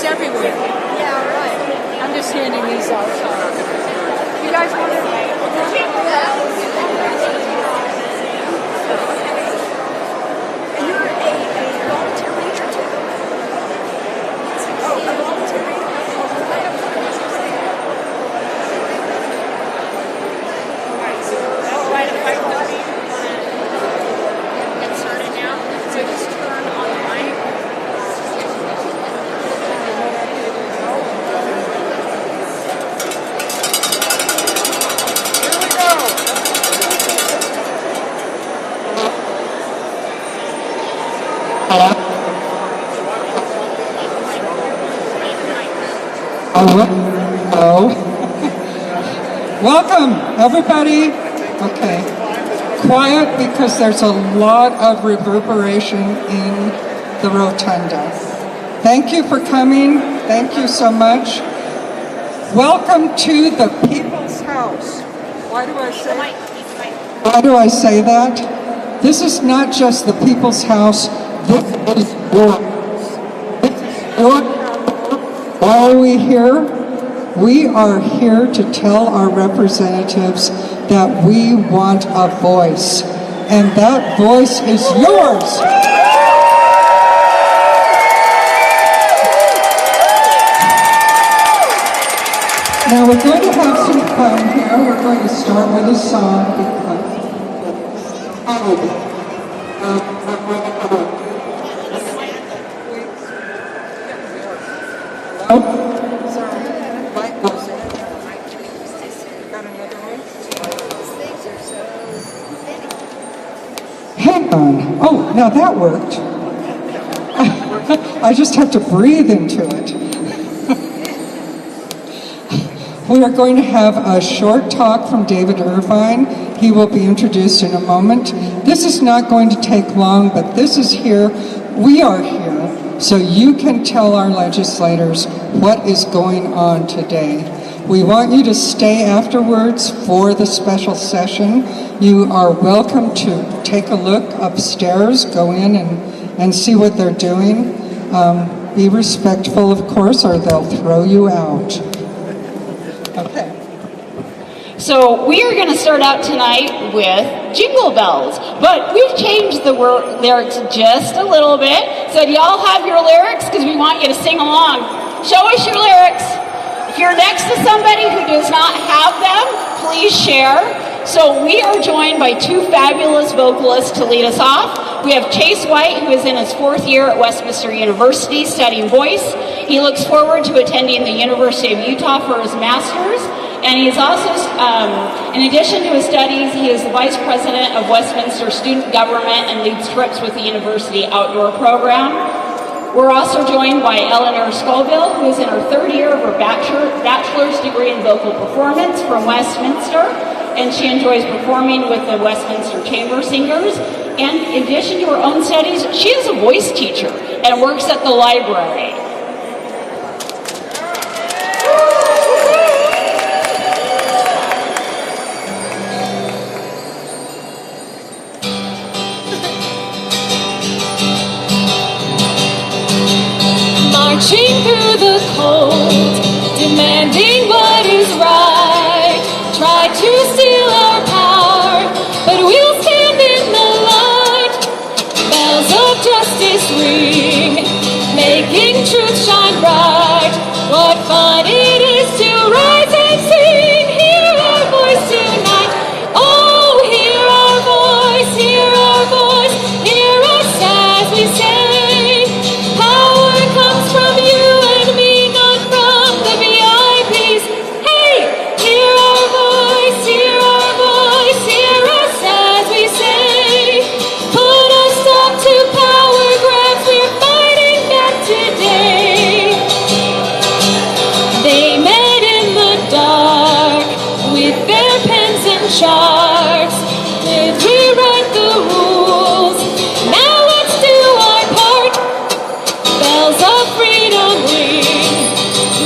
everywhere. Yeah, right. I'm just handing these out. You guys want to? And you're a volunteer leader too? Oh, a volunteer leader? Right at 5:30. Get started now. So just turn on the mic. Here we go. Hello. Welcome, everybody. Okay. Quiet because there's a lot of reverberation in the rotunda. Thank you for coming. Thank you so much. Welcome to the People's House. Why do I say that? This is not just the People's House. This is your house. Why are we here? We are here to tell our representatives that we want a voice, and that voice is yours. Now we're going to have some fun here. We're going to start with a song because hang on. Oh, now that worked. I just have to breathe into it. We are going to have a short talk from David Irvine. He will be introduced in a moment. This is not going to take long, but this is here. We are here so you can tell our legislators what is going on today. We want you to stay afterwards for the special session. You are welcome to take a look upstairs, go in and see what they're doing. Be respectful, of course, or they'll throw you out. Okay. So we are going to start out tonight with Jingle Bells, but we've changed the lyrics just a little bit. So do y'all have your lyrics? Because we want you to sing along. Show us your lyrics. If you're next to somebody who does not have them, please share. So we are joined by two fabulous vocalists to lead us off. We have Chase White, who is in his 4th year at Westminster University studying voice. He looks forward to attending the University of Utah for his master's. And he is also, in addition to his studies, he is the vice president of Westminster Student Government and leads trips with the university outdoor program. We're also joined by Eleanor Scoville, who is in her 3rd year of her bachelor's degree in vocal performance from Westminster, and she enjoys performing with the Westminster Chamber Singers. And in addition to her own studies, she is a voice teacher and works at the library. Marching through the cold, demanding what is right. Try to steal our power, but we'll stand in the light. Bells of justice ring, making truth shine bright. What fun it is to rise and sing. Hear our voice tonight. Oh, hear our voice, hear our voice. Hear us as we say. From you and me, not from the VIPs. Hey, hear our voice, hear our voice, hear us as we say. Put a stop to power grabs, we're fighting back today. They met in the dark with their pens and charts. Did we write the rules? Now let's do our part. Bells of freedom ring,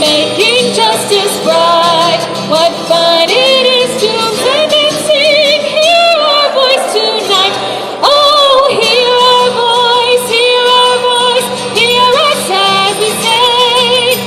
making justice bright. What fun it is to sing and sing. Hear our voice tonight. Oh, hear our voice, hear our voice. Hear us as we say.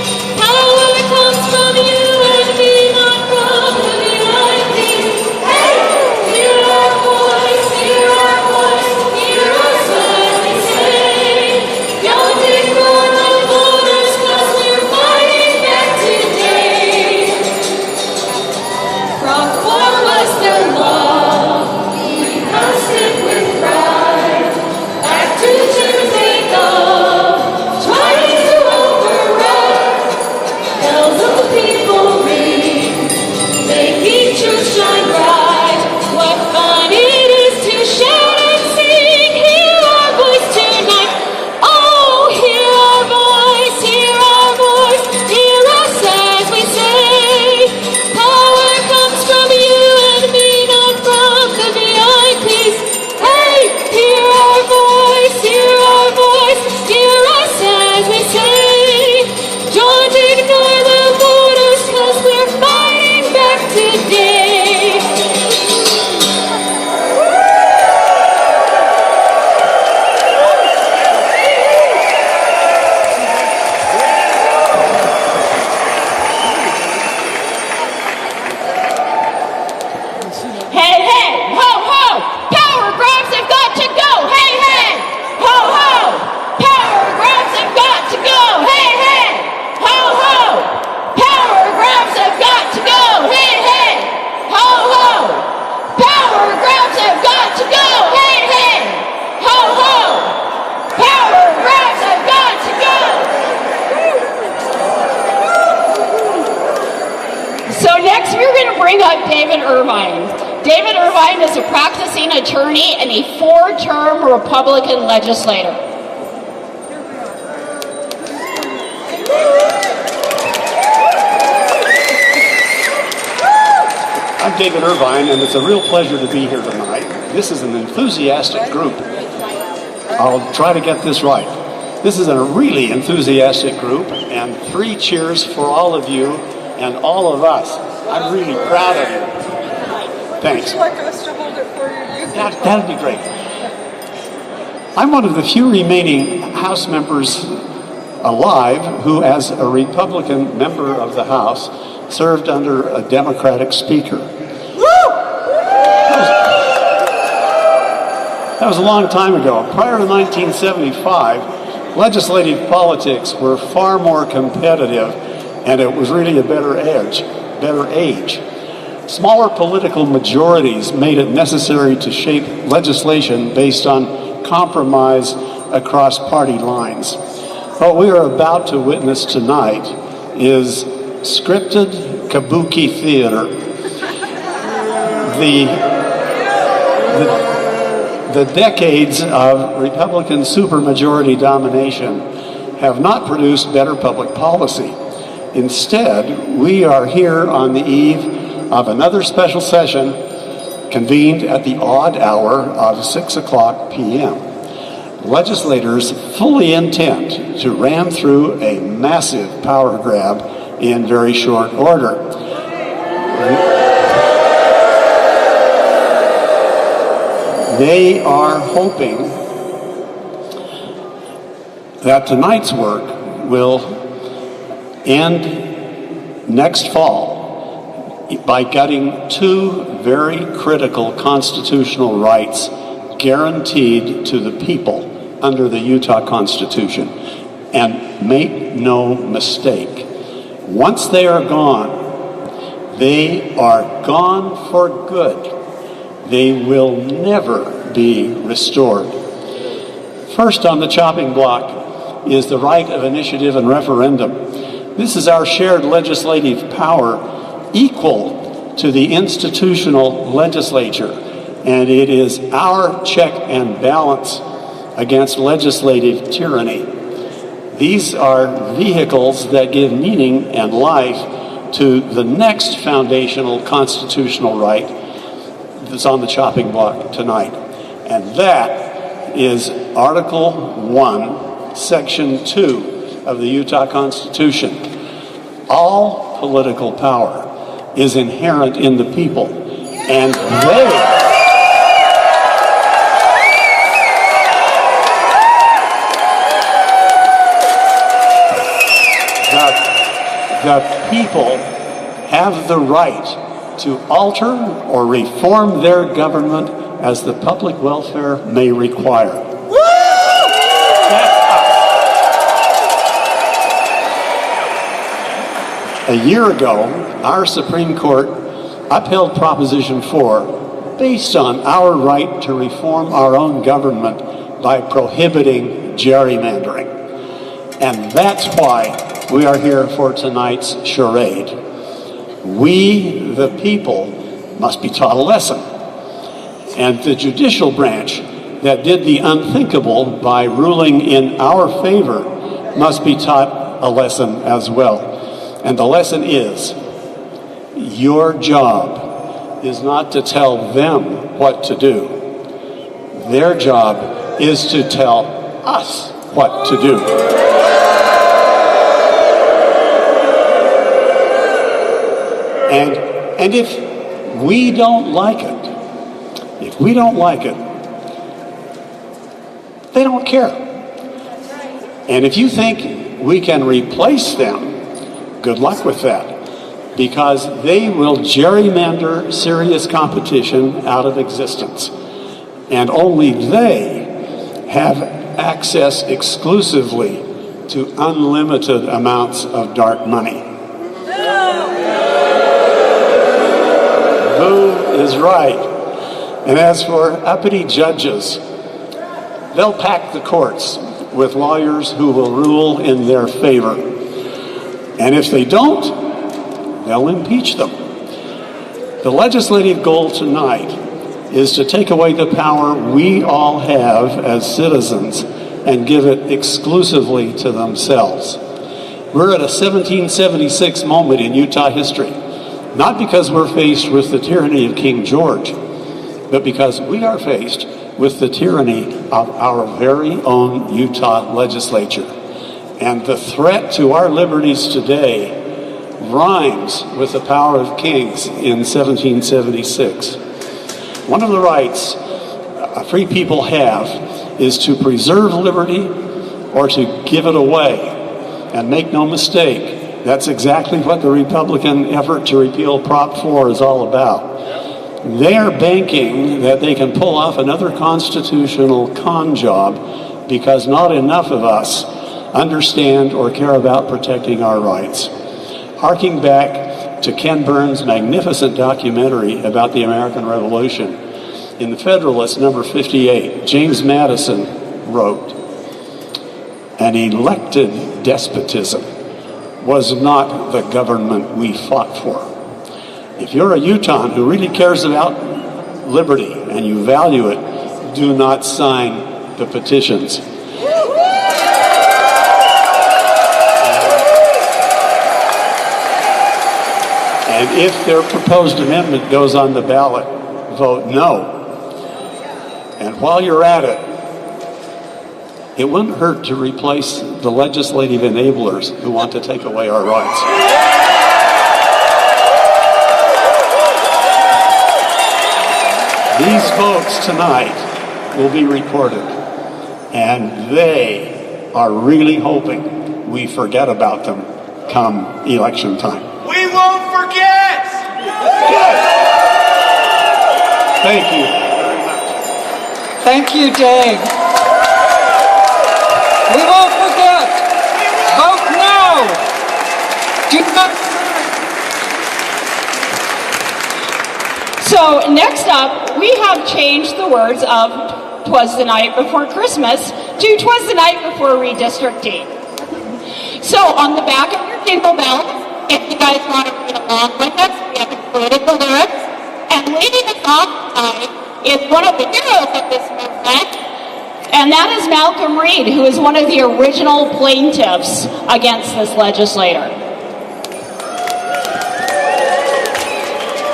Next, we're going to bring up David Irvine. David Irvine is a practicing attorney and a 4-term Republican legislator. I'm David Irvine, and it's a real pleasure to be here tonight. This is an enthusiastic group. I'll try to get this right. This is a really enthusiastic group, and 3 cheers for all of you and all of us. I'm really proud of you. Thanks. Would you like us to hold it for you? That'd be great. I'm one of the few remaining House members alive who, as a Republican member of the House, served under a Democratic speaker. That was a long time ago. Prior to 1975, legislative politics were far more competitive, and it was really a better age. Smaller political majorities made it necessary to shape legislation based on compromise across party lines. What we are about to witness tonight is scripted kabuki theater. The decades of Republican supermajority domination have not produced better public policy. Instead, we are here on the eve of another special session convened at the odd hour of 6:00 p.m. Legislators fully intend to ram through a massive power grab in very short order. They are hoping that tonight's work will end next fall by gutting 2 very critical constitutional rights guaranteed to the people under the Utah Constitution. And make no mistake, once they are gone for good. They will never be restored. First on the chopping block is the right of initiative and referendum. This is our shared legislative power equal to the institutional legislature, and it is our check and balance against legislative tyranny. These are vehicles that give meaning and life to the next foundational constitutional right that's on the chopping block tonight. And that is Article 1, Section 2 of the Utah Constitution. All political power is inherent in the people, and the people have the right to alter or reform their government as the public welfare may require. That's us. A year ago, our Supreme Court upheld Proposition 4 based on our right to reform our own government by prohibiting gerrymandering. And that's why we are here for tonight's charade. We, the people, must be taught a lesson. And the judicial branch that did the unthinkable by ruling in our favor must be taught a lesson as well. And the lesson is, your job is not to tell them what to do. Their job is to tell us what to do. And if we don't like it, they don't care. And if you think we can replace them, good luck with that, because they will gerrymander serious competition out of existence. And only they have access exclusively to unlimited amounts of dark money. Who is right? And as for uppity judges, they'll pack the courts with lawyers who will rule in their favor. And if they don't, they'll impeach them. The legislative goal tonight is to take away the power we all have as citizens and give it exclusively to themselves. We're at a 1776 moment in Utah history, not because we're faced with the tyranny of King George, but because we are faced with the tyranny of our very own Utah legislature. And the threat to our liberties today rhymes with the power of kings in 1776. One of the rights free people have is to preserve liberty or to give it away. And make no mistake, that's exactly what the Republican effort to repeal Prop 4 is all about. They are banking that they can pull off another constitutional con job because not enough of us understand or care about protecting our rights. Harking back to Ken Burns' magnificent documentary about the American Revolution, in the Federalist number 58, James Madison wrote, "An elected despotism was not the government we fought for." If you're a Utahn who really cares about liberty and you value it, do not sign the petitions. And if their proposed amendment goes on the ballot, vote no. And while you're at it, it wouldn't hurt to replace the legislative enablers who want to take away our rights. These votes tonight will be recorded, and they are really hoping we forget about them come election time. We won't forget! Good. Thank you very much. Thank you, Dave. We won't forget. Vote no. Do not. So next up, we have changed the words of "'Twas the night before Christmas" to "'Twas the night before redistricting." So on the back of your jingle bell, if you guys want to read along with us, we have included the lyrics. And leading us off tonight is one of the heroes of this movement, and that is Malcolm Reed, who is one of the original plaintiffs against this legislator.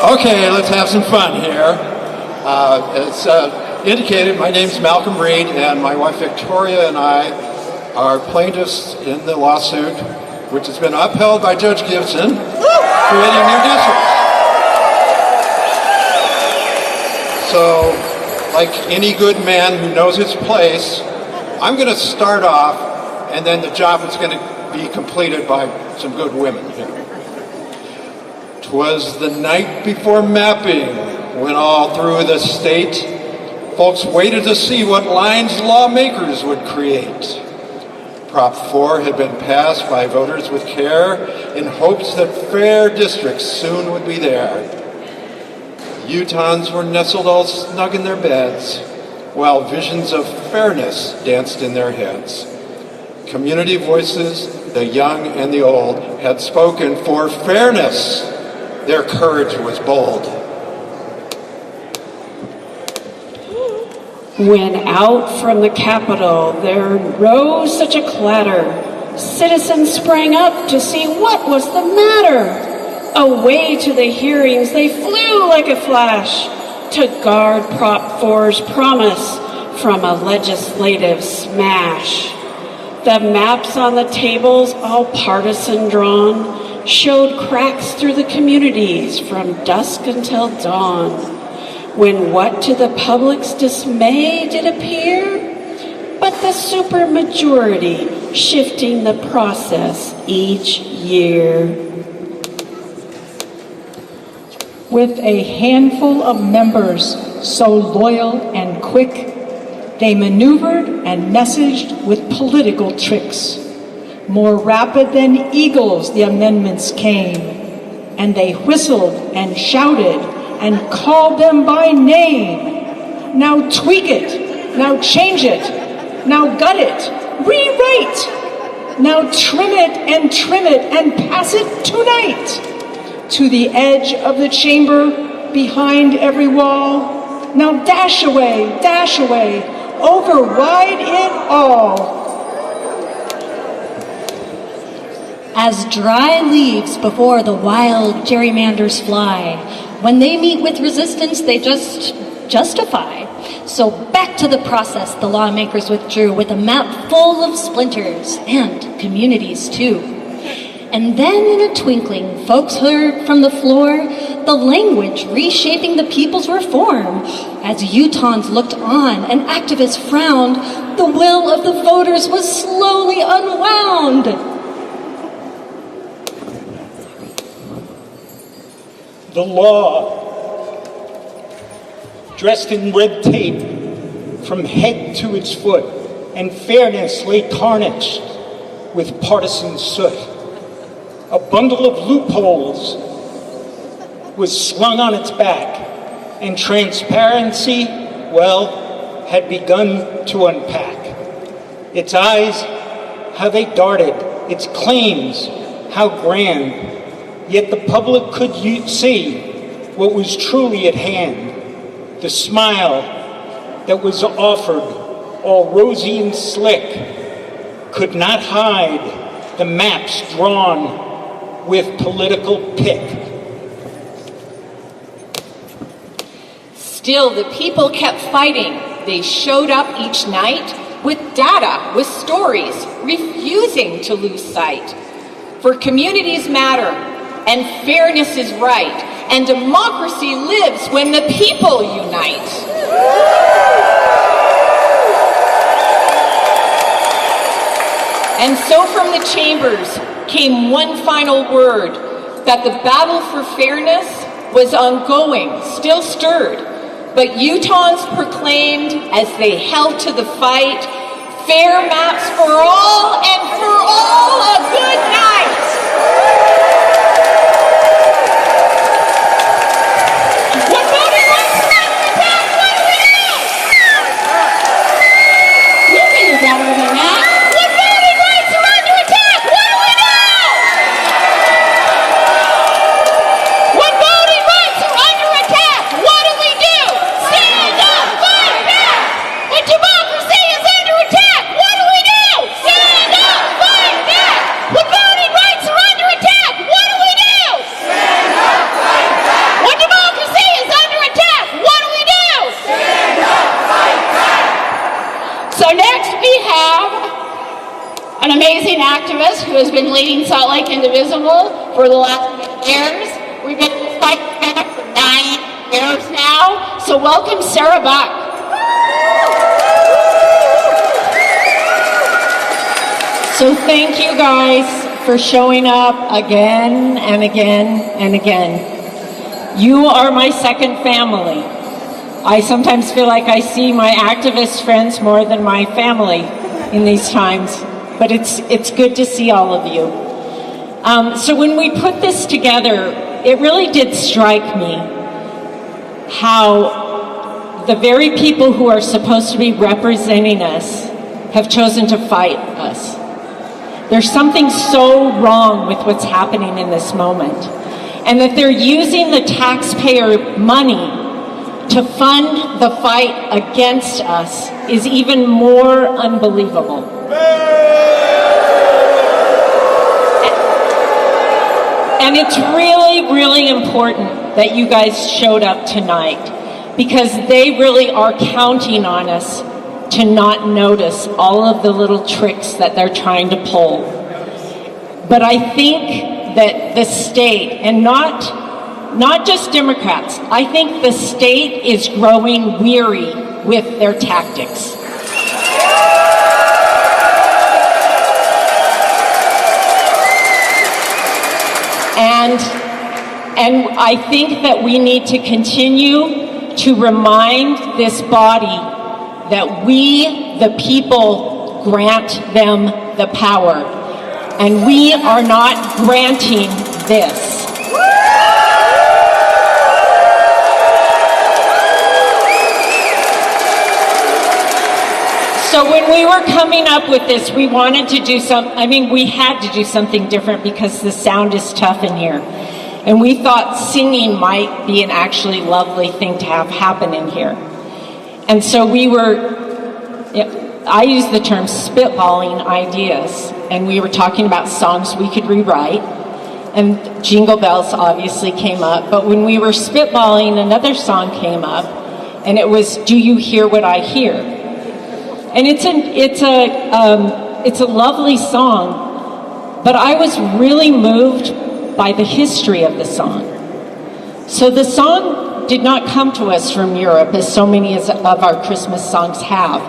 Okay, let's have some fun here. As indicated, my name's Malcolm Reed, and my wife Victoria and I are plaintiffs in the lawsuit, which has been upheld by Judge Gibson, creating new districts. So, like any good man who knows his place, I'm going to start off, and then the job is going to be completed by some good women here. 'Twas the night before mapping, when all through the state, folks waited to see what lines lawmakers would create. Prop 4 had been passed by voters with care in hopes that fair districts soon would be there. Utahns were nestled all snug in their beds, while visions of fairness danced in their heads. Community voices, the young and the old, had spoken for fairness. Their courage was bold. When out from the Capitol there rose such a clatter, citizens sprang up to see what was the matter. Away to the hearings they flew like a flash to guard Prop 4's promise from a legislative smash. The maps on the tables, all partisan drawn, showed cracks through the communities from dusk until dawn. When what to the public's dismay did appear? But the supermajority shifting the process each year. With a handful of members so loyal and quick, they maneuvered and messaged with political tricks. More rapid than eagles the amendments came, and they whistled and shouted and called them by name. Now tweak it, now change it, now gut it, rewrite. Now trim it and pass it tonight. To the edge of the chamber, behind every wall. Now dash away, override it all. As dry leaves before the wild gerrymanders fly, when they meet with resistance, they just justify. So back to the process the lawmakers withdrew with a map full of splinters and communities too. And then in a twinkling, folks heard from the floor the language reshaping the people's reform. As Utahns looked on and activists frowned, the will of the voters was slowly unwound. The law, dressed in red tape from head to its foot, and fairness lay tarnished with partisan soot. A bundle of loopholes was slung on its back, and transparency, well, had begun to unpack. Its eyes, how they darted, its claims, how grand. Yet the public could see what was truly at hand. The smile that was offered, all rosy and slick, could not hide the maps drawn with political pick. Still, the people kept fighting. They showed up each night with data, with stories, refusing to lose sight. For communities matter, and fairness is right, and democracy lives when the people unite. And so from the chambers came one final word, that the battle for fairness was ongoing, still stirred. But Utahns proclaimed as they held to the fight, fair maps for all and for all a good night. What voting rights are under attack? What do we do? You can do better than that. What voting rights are under attack? What do we do? What voting rights are under attack? What do we do? Stand up, fight back. When democracy is under attack, what do we do? Stand up, fight back. When voting rights are under attack, what do we do? Stand up, fight back. When democracy is under attack, what do we do? Stand up, fight back. So next we have an amazing activist who has been leading Salt Lake Indivisible for the last 8 years. We've been fighting together for 9 years now. So welcome Sarah Buck. So thank you guys for showing up again and again and again. You are my second family. I sometimes feel like I see my activist friends more than my family in these times, but it's good to see all of you. So when we put this together, it really did strike me how the very people who are supposed to be representing us have chosen to fight us. There's something so wrong with what's happening in this moment, and that they're using the taxpayer money to fund the fight against us is even more unbelievable. And it's really, really important that you guys showed up tonight, because they really are counting on us to not notice all of the little tricks that they're trying to pull. But I think that the state, and not just Democrats, I think the state is growing weary with their tactics. And I think that we need to continue to remind this body that we, the people, grant them the power. And we are not granting this. So when we were coming up with this, we wanted to do we had to do something different because the sound is tough in here. And we thought singing might be an actually lovely thing to have happen in here. And so I use the term spitballing ideas, and we were talking about songs we could rewrite, and Jingle Bells obviously came up, but when we were spitballing, another song came up, and it was Do You Hear What I Hear? And it's a lovely song, but I was really moved by the history of the song. So the song did not come to us from Europe, as so many of our Christmas songs have.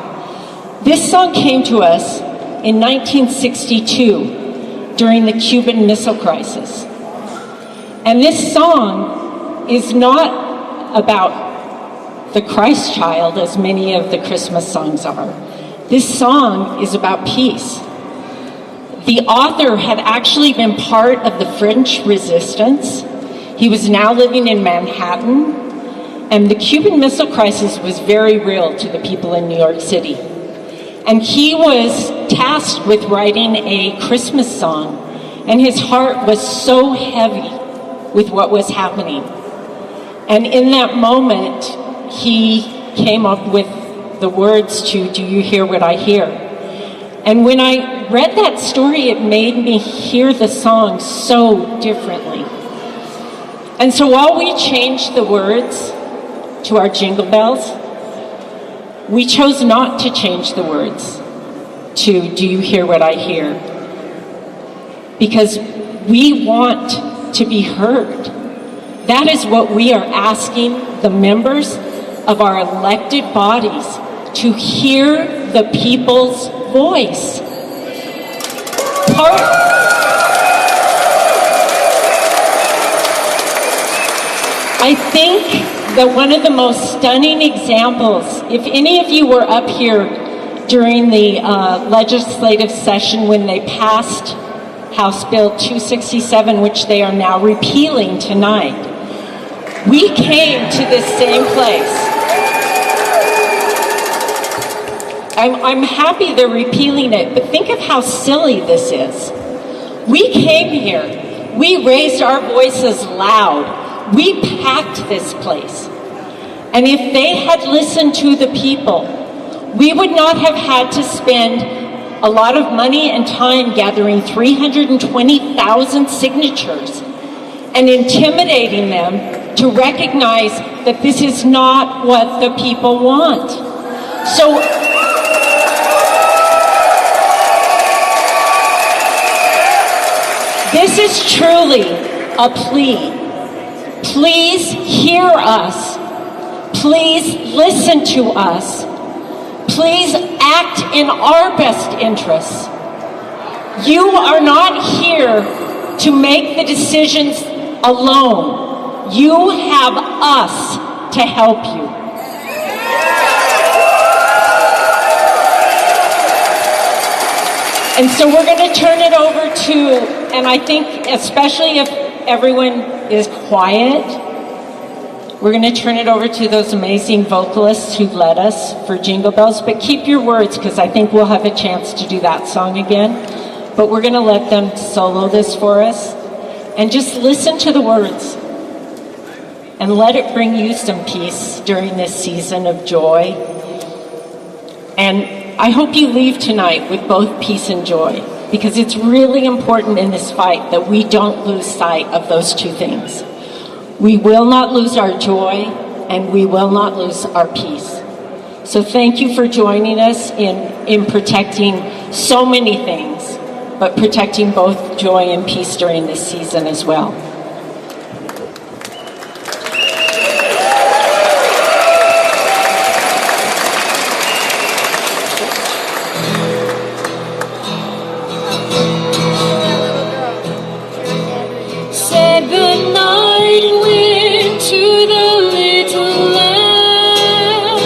This song came to us in 1962 during the Cuban Missile Crisis. And this song is not about the Christ child, as many of the Christmas songs are. This song is about peace. The author had actually been part of the French resistance. He was now living in Manhattan, and the Cuban Missile Crisis was very real to the people in New York City. And he was tasked with writing a Christmas song, and his heart was so heavy with what was happening. And in that moment, he came up with the words to Do You Hear What I Hear? And when I read that story, it made me hear the song so differently. And so while we changed the words to our Jingle Bells, we chose not to change the words to Do You Hear What I Hear? Because we want to be heard. That is what we are asking the members of our elected bodies, to hear the people's voice. I think that one of the most stunning examples, if any of you were up here during the legislative session when they passed House Bill 267, which they are now repealing tonight, we came to this same place. I'm happy they're repealing it, but think of how silly this is. We came here, we raised our voices loud, we packed this place. And if they had listened to the people, we would not have had to spend a lot of money and time gathering 320,000 signatures and intimidating them to recognize that this is not what the people want. So this is truly a plea. Please hear us. Please listen to us. Please act in our best interests. You are not here to make the decisions alone. You have us to help you. And so we're going to turn it over to, and I think especially if everyone is quiet, we're going to turn it over to those amazing vocalists who led us for Jingle Bells. But keep your words, because I think we'll have a chance to do that song again. But we're going to let them solo this for us. And just listen to the words. And let it bring you some peace during this season of joy. And I hope you leave tonight with both peace and joy, because it's really important in this fight that we don't lose sight of those two things. We will not lose our joy, and we will not lose our peace. So thank you for joining us in protecting so many things, but protecting both joy and peace during this season as well. Said good night, went to the little lamb.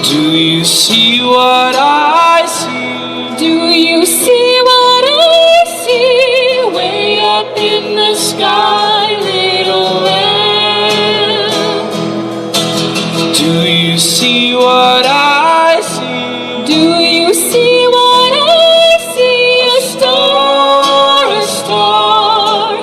Do you see what I see? Do you see what I see? Way up in the sky, little lamb. Do you see what I see? Do you see what I see? A star, a star.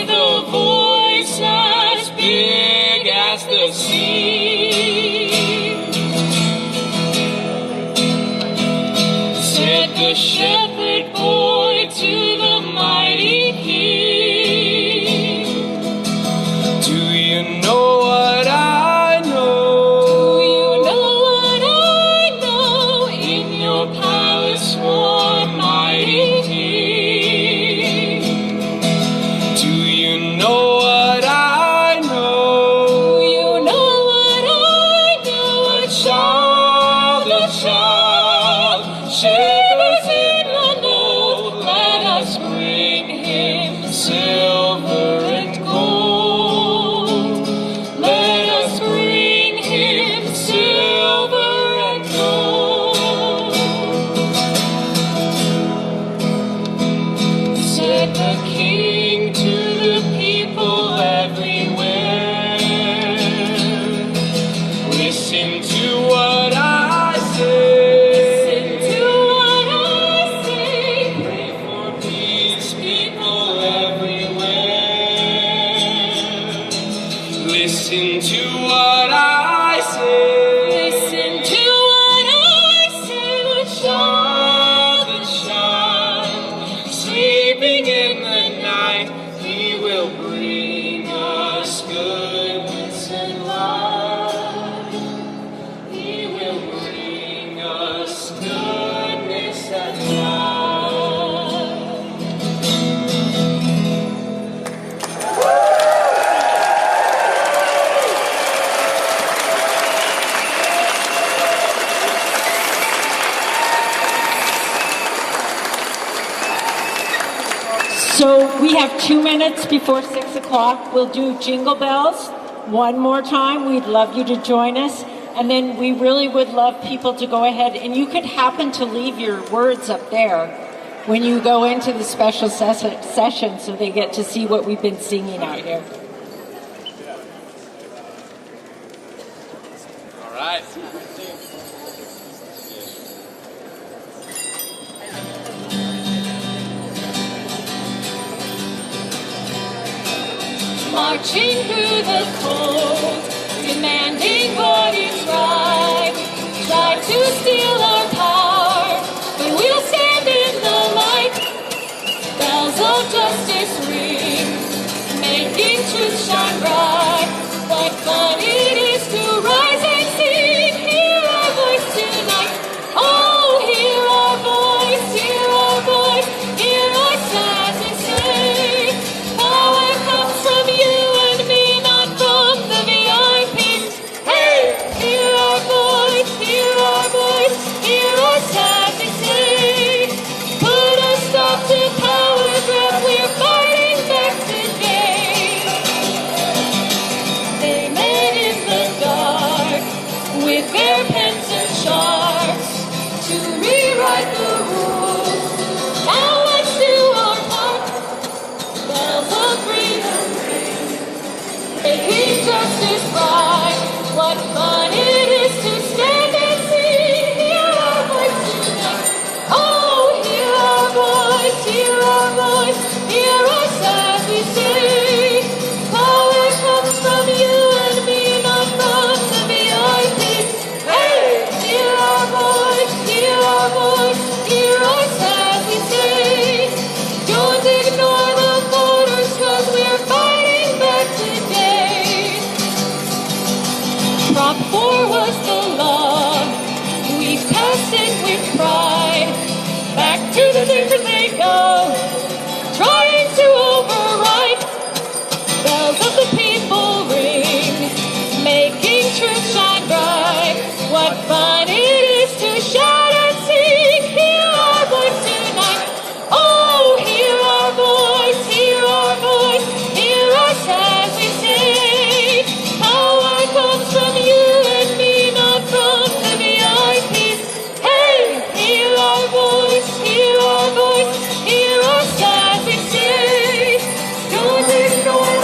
with a voice as big as the sea. Said the shepherd boy to the mighty king, do you know what I know? Do you know what I know? In your palace, one mighty king. Do you know what I know? Do you know what I know? The child, shivers in the mold. Let us bring him silver and gold. Let us bring him silver and gold. Said the king to the people everywhere, listen to what I say. Listen to what I say. Pray for these people everywhere. Listen to what I say. Listen to what I say. The child, sleeping in the night, he will bring us goodness and light. He will bring us goodness and light. So we have 2 minutes before 6 o'clock. We'll do Jingle Bells one more time. We'd love you to join us. And then we really would love people to go ahead, and you could happen to leave your words up there when you go into the special session so they get to see what we've been singing out here. All right. Marching through the cold, demanding what is right. Try to steal our power, but we'll stand in the light. Bells of justice ring, making truth shine bright. What fun it is to rise and sing, hear our voice tonight. Oh, hear our voice, hear our voice, hear us as we say. Power comes from you and me, not from the VIPs. Hey, hear our voice, hear our voice, hear us as we say. Put a stop to power grab, we're fighting back today. They met in the dark with their pens and sharps to rewrite the rules. Now let's do our part. Bells of freedom ring, making justice bright. What fun it is to stand and sing. Hear our voice tonight. Oh, hear our voice, hear our voice, hear us as we say. Power comes from you and me, not from the VIPs. Hey, hear our voice, hear our voice, hear us as we say. Don't ignore the voters, 'cause we're fighting back today. Prop 4 was the law, we passed it with pride. Back to the papers they go, trying to override. Bells of the people ring, making truth shine bright. What fun it is to shout and sing, hear our voice tonight. Oh, hear our voice, hear our voice, hear us as we say. Power comes from you and me, not from the VIPs. Hey, hear our voice, hear our voice, hear us as we say. Don't ignore